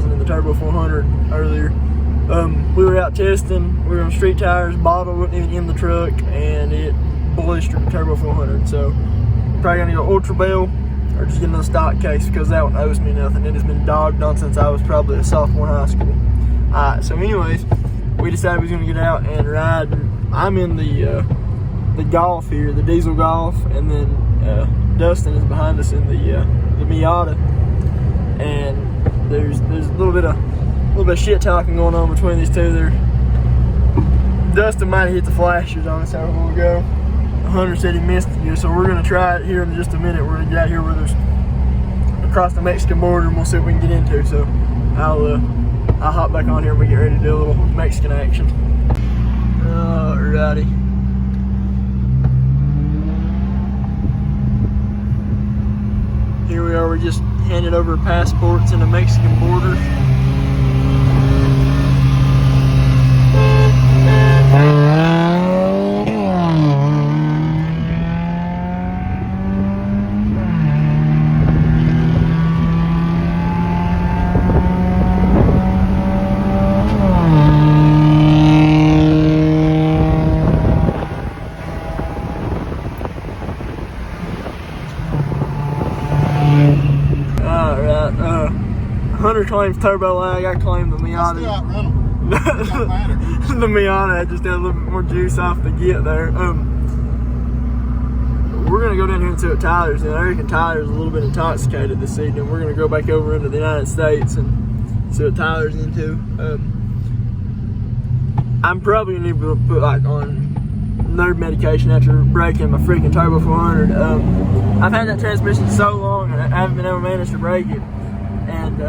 30,000 in the Turbo 400 earlier. We were out testing, we were on street tires, bottle wasn't even in the truck, and it blistered the Turbo 400. So probably gonna go Ultra Bell or just get another stock case because that one owes me nothing. It has been dogged on since I was probably a sophomore in high school. Alright, so anyways, we decided we was gonna get out and ride. I'm in the Golf here, the diesel Golf, and then Dustin is behind us in the Miata. And there's a little bit of shit talking going on between these two there. Dustin might have hit the flashers on us however we go. Hunter said he missed you, so we're gonna try it here in just a minute. We're gonna get out here where there's across the Mexican border, and we'll see what we can get into. So I'll hop back on here and we get ready to do a little Mexican action. Alrighty. Here we are, we just handed over passports in the Mexican border. Hunter claims turbo lag, I claim the Miata. The Miata just had a little bit more juice off the get there. We're gonna go down here and see what Tyler's in. I reckon Tyler's a little bit intoxicated this evening. We're gonna go back over into the United States and see what Tyler's into. I'm probably gonna need to put like on nerve medication after breaking my freaking Turbo 400. I've had that transmission so long and I haven't been able to manage to break it. And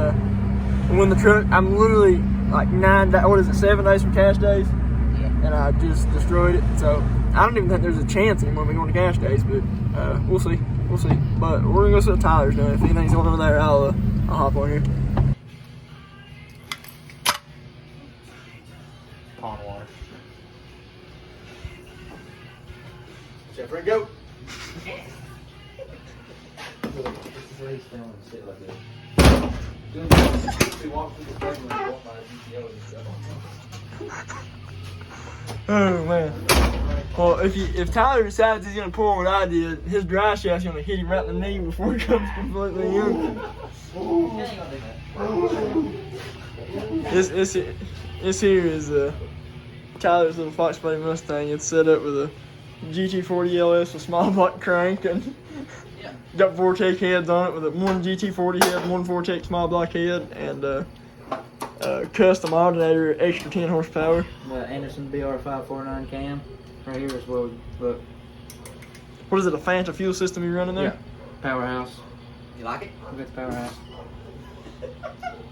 when the truck, I'm literally like 7 days from cash days, and I just destroyed it. So I don't even think there's a chance anymore of me going to cash days, but we'll see. But we're gonna go see what Tyler's doing. If anything's going on there, I'll hop on here. Pond water. Jeffrey, go. Oh man. Well, if Tyler decides he's gonna pull what I did, his dry shaft's gonna hit him right in the knee before he comes completely in. This here is Tyler's little Fox Body Mustang. It's set up with a GT40 LS with small block crank and got Vortec heads on it with one GT40 head, one Vortec small block head, and custom alternator, extra 10 horsepower. Anderson BR549 cam. Right here is where we look. What is it, a Fanta fuel system you're running there? Yeah. Powerhouse. You like it? We got the powerhouse.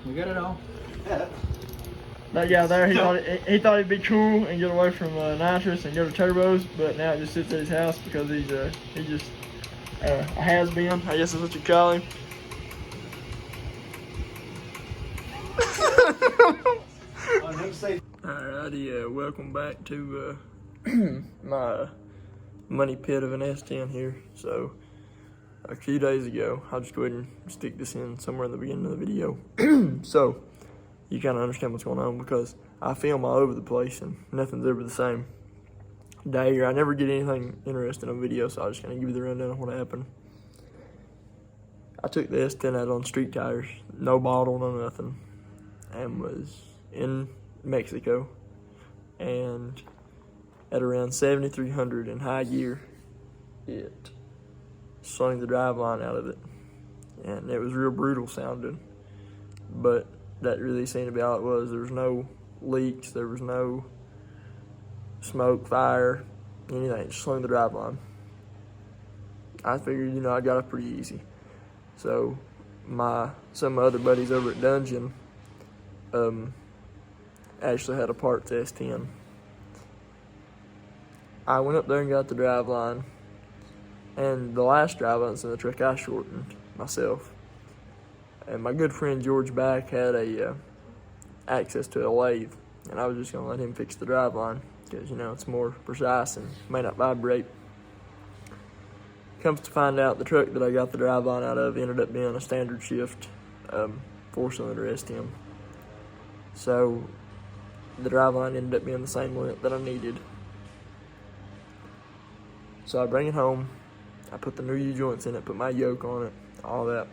We got it all. That guy there, he thought he'd be cool and get away from nitrous and go to turbos, but now it just sits at his house because he's just a has-been, I guess is what you call him. Alrighty, welcome back to my money pit of an S10 here. So a few days ago, I'll just go ahead and stick this in somewhere in the beginning of the video. So you kind of understand what's going on because I film all over the place and nothing's ever the same day, or I never get anything interesting on video, so I'll just kind of give you the rundown of what happened. I took the S10 out on street tires, no bottle, no nothing, and was in Mexico, and at around 7,300 in high gear, it slung the driveline out of it, and it was real brutal sounding, but that really seemed to be all it was. There was no leaks, there was no smoke, fire, anything. It just slung the driveline. I figured, I got it pretty easy. So some of my other buddies over at Dungeon actually had a parts S10. I went up there and got the driveline, and the last drivelines in the truck I shortened myself. And my good friend George Back had access to a lathe, and I was just gonna let him fix the driveline because it's more precise and may not vibrate. Comes to find out, the truck that I got the driveline out of ended up being a standard shift 4-cylinder S10. So the driveline ended up being the same length that I needed. So I bring it home, I put the new U-joints in it, put my yoke on it, all that.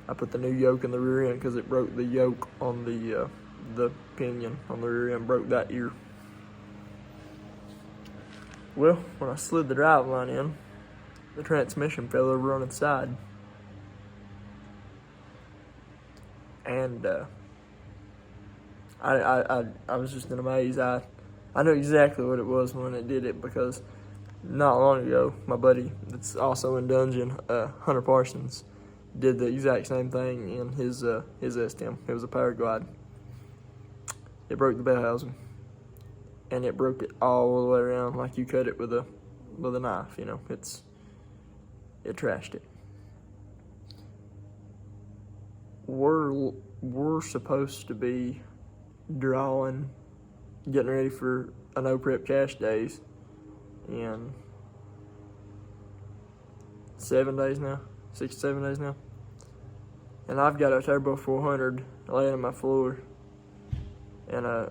I put the new yoke in the rear end because it broke the yoke on the pinion on the rear end, broke that ear. Well, when I slid the driveline in, the transmission fell over on its side. And I was just in a maze. I knew exactly what it was when it did it, because not long ago, my buddy that's also in Dungeon, Hunter Parsons, did the exact same thing in his S-Tem. It was a Paraglide. It broke the bell housing, and it broke it all the way around like you cut it with a knife. You know, it trashed it. We're supposed to be getting ready for a no prep cash days in 7 days now, 6 to 7 days now, and I've got a Turbo 400 laying on my floor, and a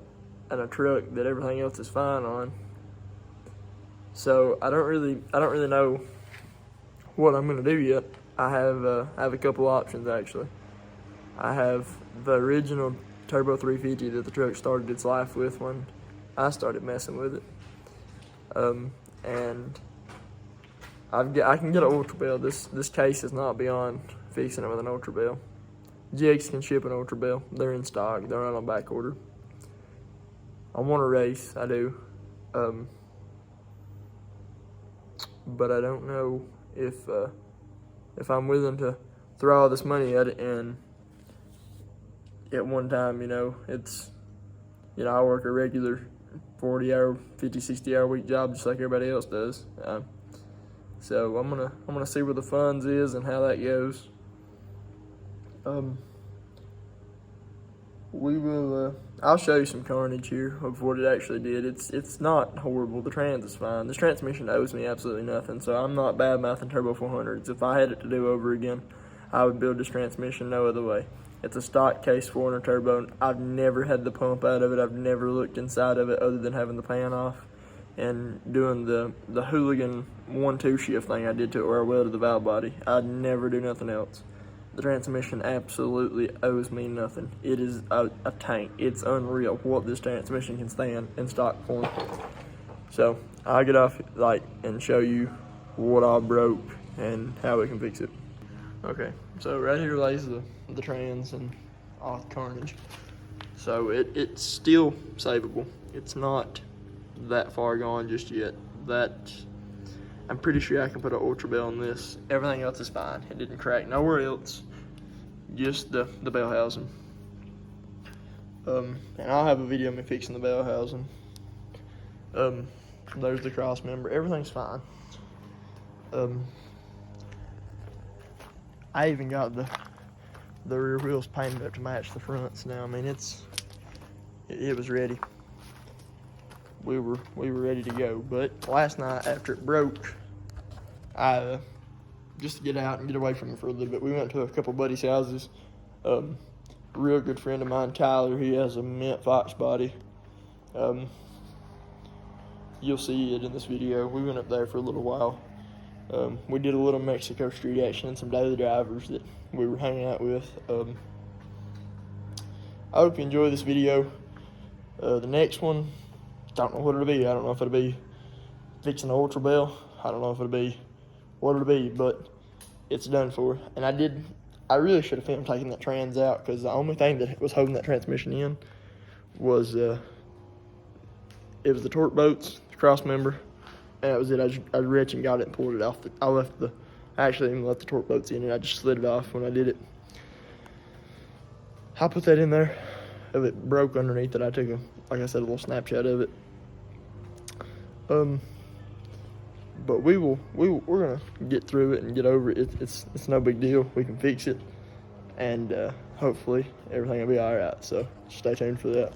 truck that everything else is fine on. So I don't really know what I'm gonna do yet. I have a couple options actually. I have the original Turbo 350 that the truck started its life with when I started messing with it, and I can get an Ultra Bell. This case is not beyond fixing it with an Ultra Bell. Jigs can ship an Ultra Bell. They're in stock. They're not on back order. I want to race. I do, but I don't know if I'm willing to throw all this money at it. And at one time, I work a regular 40-hour, 50, 60-hour week job just like everybody else does. So I'm gonna see where the funds is and how that goes. I'll show you some carnage here of what it actually did. It's not horrible. The trans is fine. This transmission owes me absolutely nothing, so I'm not bad mouthing Turbo 400s. If I had it to do over again, I would build this transmission no other way. It's a stock case 400 turbo. I've never had the pump out of it. I've never looked inside of it other than having the pan off and doing the hooligan 1-2 shift thing I did to it where I welded the valve body. I'd never do nothing else. The transmission absolutely owes me nothing. It is a tank. It's unreal what this transmission can stand in stock form. So I'll get off and show you what I broke and how we can fix it. Okay, so right here lays the trans and all the carnage. So it's still savable. It's not that far gone just yet. I'm pretty sure I can put an Ultra Bell in this. Everything else is fine. It didn't crack nowhere else. Just the bell housing. And I'll have a video of me fixing the bell housing. There's the cross member. Everything's fine. I even got the rear wheels painted up to match the fronts now. I mean, it was ready. We were ready to go. But last night after it broke, just to get out and get away from it for a little bit, we went to a couple buddies' houses. A real good friend of mine, Tyler, he has a mint Fox body. You'll see it in this video. We went up there for a little while. We did a little Mexico Street action and some daily drivers that we were hanging out with. I hope you enjoy this video. The next one, don't know what it'll be. I don't know if it'll be fixing an Ultra Bell. I don't know if it'll be what it'll be, but it's done for. And I really should have filmed taking that trans out, because the only thing that was holding that transmission in was it was the torque bolts, the cross member, and that was it. I reached and got it and pulled it off. I actually even left the torque bolts in, and I just slid it off when I did it. I put that in there. If it broke underneath it, I took like I said, a little Snapchat of it. But we're gonna get through it and get over it. It's no big deal. We can fix it, and hopefully everything will be all right. So stay tuned for that.